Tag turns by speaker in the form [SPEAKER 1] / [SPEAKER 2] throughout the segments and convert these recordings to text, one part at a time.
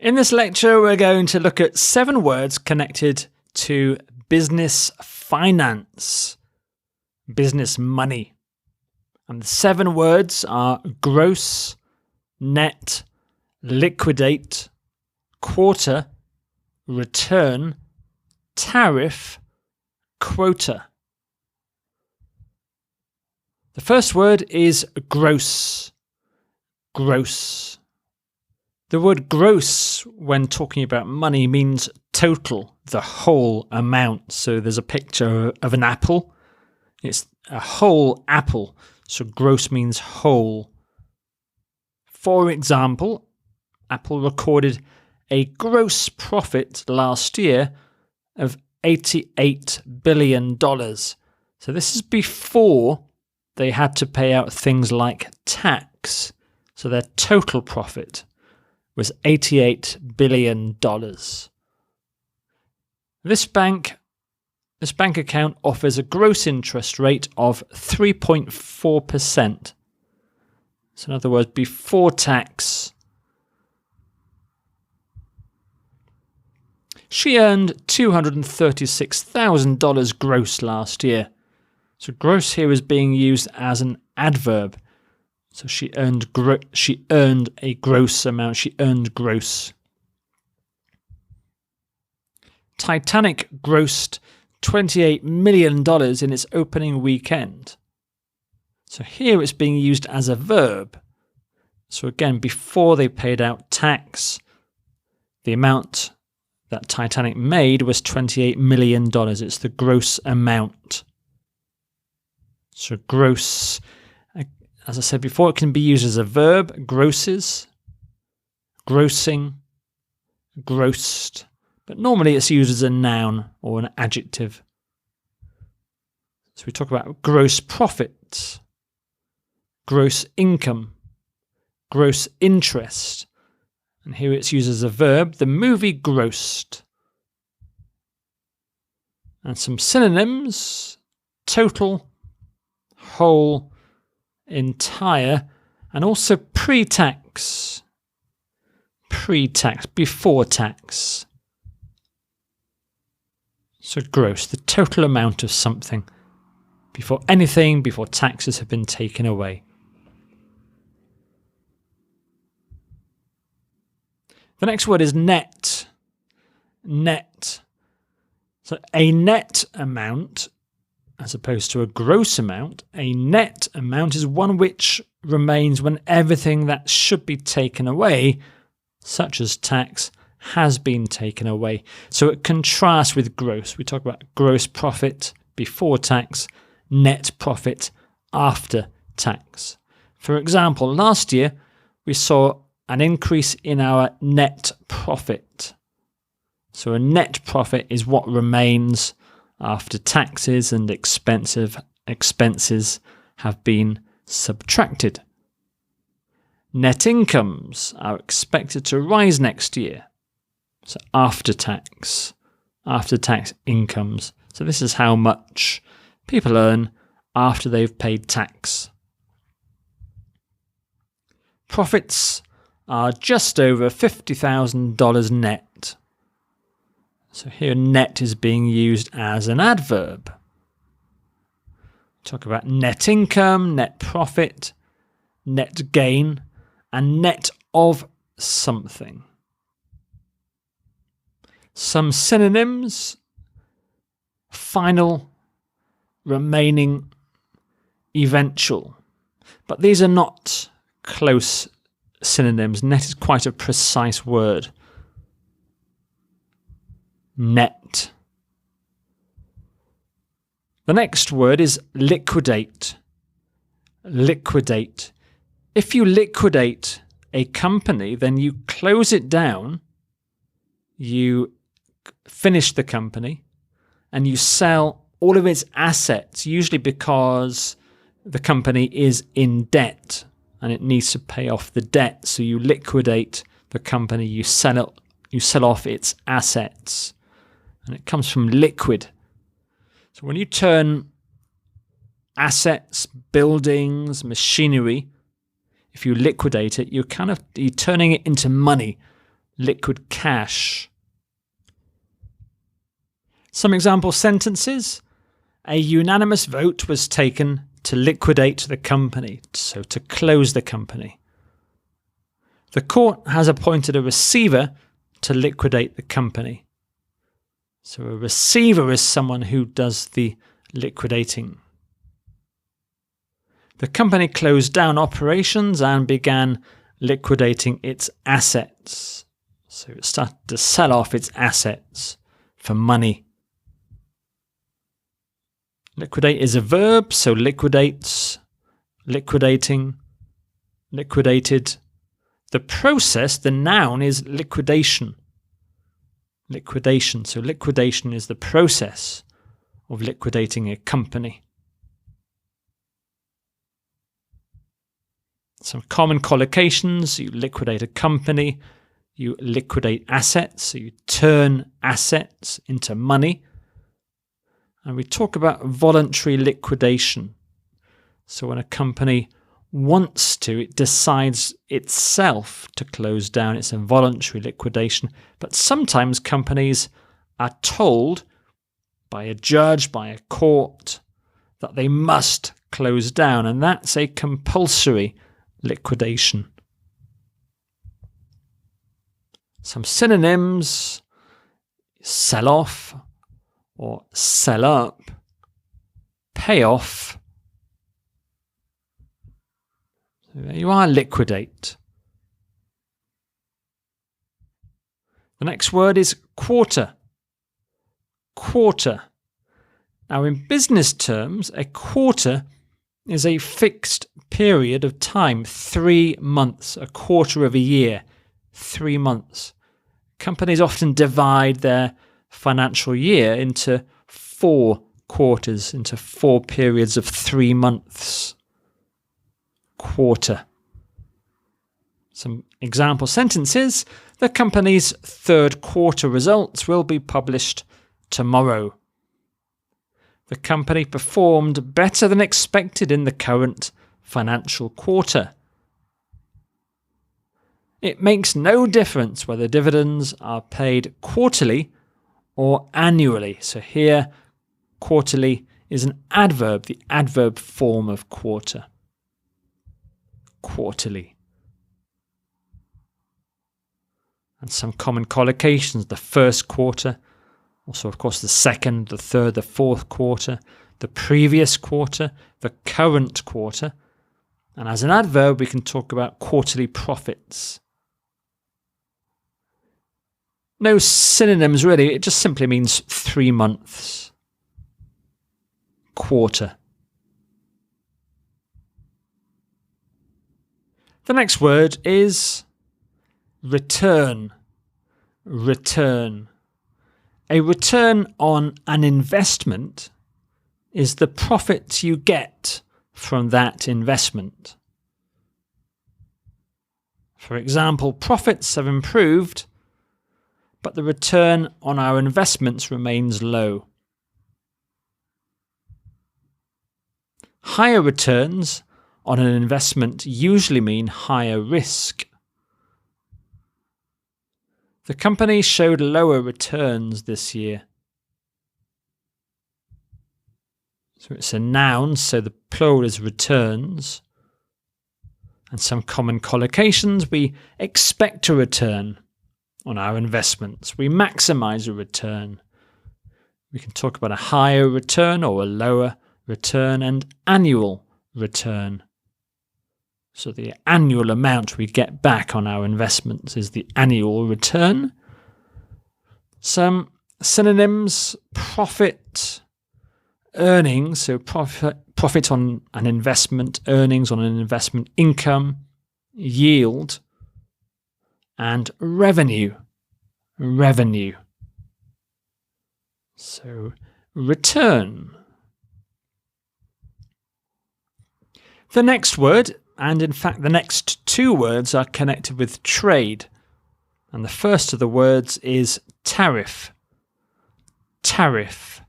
[SPEAKER 1] In this lecture, we're going to look at 7 words connected to business finance, business money. And the 7 words are gross, net, liquidate, quarter, return, tariff, quota. The first word is gross. Gross. The word gross, when talking about money, means total, the whole amount. So there's a picture of an apple. It's a whole apple. So gross means whole. For example, Apple recorded a gross profit last year of $88 billion. So this is before they had to pay out things like tax. So their total profit was $88 billion. This bank account offers a gross interest rate of 3.4%. So in other words, before tax. She earned $236,000 gross last year. So gross here is being used as an adverb. So she earned a gross amount. She earned gross. Titanic grossed $28 million in its opening weekend. So here it's being used as a verb. So again, before they paid out tax, the amount that Titanic made was $28 million. It's the gross amount. So gross, as I said before, it can be used as a verb, grosses, grossing, grossed, but normally it's used as a noun or an adjective. So we talk about gross profits, gross income, gross interest, and here it's used as a verb. The movie grossed. And some synonyms: total, whole, entire, and also pre-tax. Pre-tax, before tax. So gross, the total amount of something before taxes have been taken away. The next word is net. Net. So a net amount, as opposed to a gross amount, a net amount is one which remains when everything that should be taken away, such as tax, has been taken away. So it contrasts with gross. We talk about gross profit before tax, net profit after tax. For example, last year we saw an increase in our net profit. So a net profit is what remains after taxes and expenses have been subtracted. Net incomes are expected to rise next year. So after tax incomes. So this is how much people earn after they've paid tax. Profits are just over $50,000 net. So here net is being used as an adverb. Talk about net income, net profit, net gain, and net of something. Some synonyms: final, remaining, eventual. But these are not close synonyms. Net is quite a precise word. Net. The next word is liquidate. Liquidate. If you liquidate a company, then you close it down, you finish the company, and you sell all of its assets, usually because the company is in debt and it needs to pay off the debt. So you liquidate the company, you sell off its assets. And it comes from liquid. So when you turn assets, buildings, machinery, if you liquidate it, you're turning it into money. liquid cash. Some example sentences. A unanimous vote was taken to liquidate the company, so to close the company. The court has appointed a receiver to liquidate the company. So a receiver is someone who does the liquidating. The company closed down operations and began liquidating its assets. So it started to sell off its assets for money. Liquidate is a verb, so liquidates, liquidating, liquidated. The process, the noun, is liquidation. Liquidation, so liquidation is the process of liquidating a company. Some common collocations: you liquidate a company, you liquidate assets, so you turn assets into money. And we talk about voluntary liquidation. So when a company wants to, it decides itself to close down. It's a voluntary liquidation. But sometimes companies are told by a judge, by a court, that they must close down, and that's a compulsory liquidation. Some synonyms: sell off or sell up, pay off. So there you are, liquidate. The next word is quarter. Quarter. Now, in business terms, a quarter is a fixed period of time, 3 months, a quarter of a year, 3 months. Companies often divide their financial year into 4 quarters, into 4 periods of 3 months. Quarter. Some example sentences: the company's third quarter results will be published tomorrow. The company performed better than expected in the current financial quarter. It makes no difference whether dividends are paid quarterly or annually. So here, quarterly is an adverb, the adverb form of quarter. Quarterly. And some common collocations: the first quarter, also of course the second, the third, the fourth quarter, the previous quarter, the current quarter. And as an adverb, we can talk about quarterly profits. No synonyms really, it just simply means 3 months. Quarter. The next word is return. Return. A return on an investment is the profit you get from that investment. For example, profits have improved, but the return on our investments remains low. Higher returns on an investment usually mean higher risk. The company showed lower returns this year. So it's a noun, so the plural is returns. And some common collocations: we expect a return on our investments. We maximize a return. We can talk about a higher return or a lower return, and annual return. So the annual amount we get back on our investments is the annual return. Some synonyms: profit, earnings, so profit on an investment, earnings on an investment, income, yield, and revenue. Revenue. So return. The next word, and in fact the next 2 words, are connected with trade. And the first of the words is tariff. Tariff.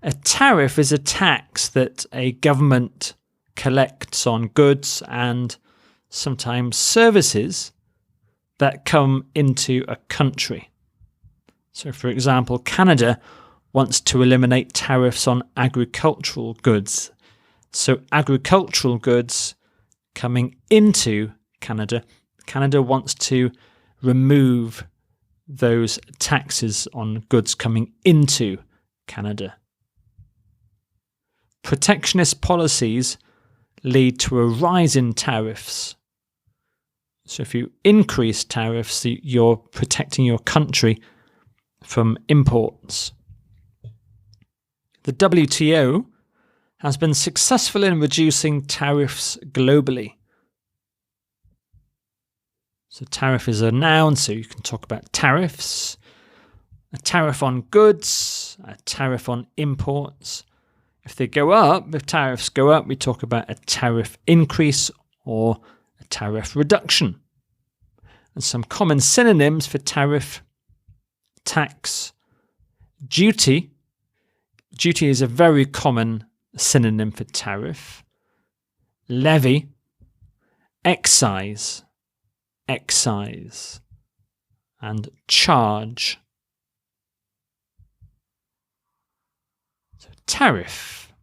[SPEAKER 1] A tariff is a tax that a government collects on goods and sometimes services that come into a country. So, for example, Canada wants to eliminate tariffs on agricultural goods. So, agricultural goods coming into Canada, Canada wants to remove those taxes on goods coming into Canada. Protectionist policies lead to a rise in tariffs. So if you increase tariffs, you're protecting your country from imports. The WTO has been successful in reducing tariffs globally. So tariff is a noun, so you can talk about tariffs. A tariff on goods, a tariff on imports. If they go up, if tariffs go up, we talk about a tariff increase or a tariff reduction. And some common synonyms for tariff: tax, duty. Duty is a very common synonym for tariff. Levy, excise, and charge. So tariff.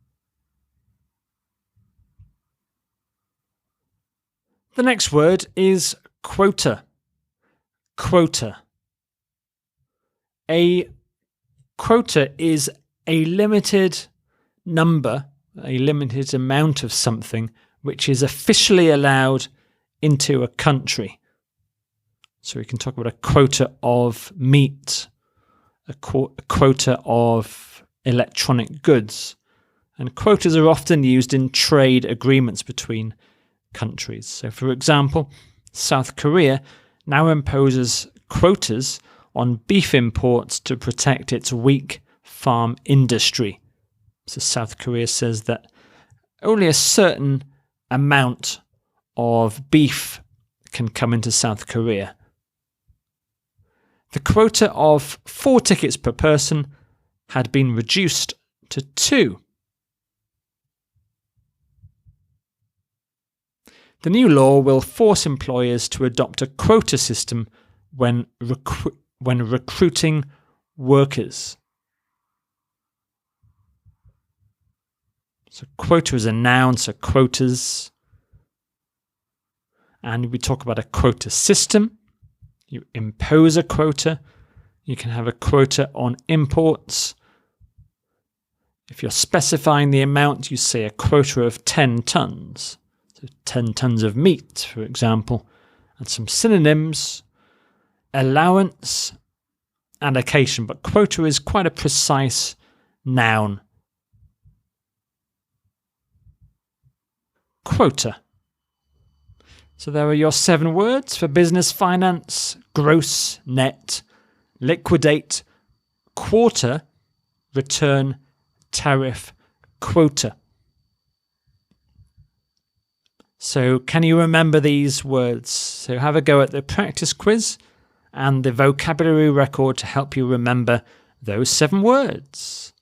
[SPEAKER 1] The next word is quota. Quota. A quota is a limited number, a limited amount of something which is officially allowed into a country. So we can talk about a quota of meat, a quota of electronic goods. And quotas are often used in trade agreements between countries. So, for example, South Korea now imposes quotas on beef imports to protect its weak farm industry. So South Korea says that only a certain amount of beef can come into South Korea. The quota of 4 tickets per person had been reduced to 2. The new law will force employers to adopt a quota system when recruiting workers. So quota is a noun, so quotas. And we talk about a quota system. You impose a quota. You can have a quota on imports. If you're specifying the amount, you say a quota of 10 tons. So 10 tons of meat, for example. And some synonyms: allowance, allocation. But quota is quite a precise noun. Quota. So there are your 7 words for business finance: gross, net, liquidate, quarter, return, tariff, quota. So can you remember these words? So have a go at the practice quiz and the vocabulary record to help you remember those 7 words.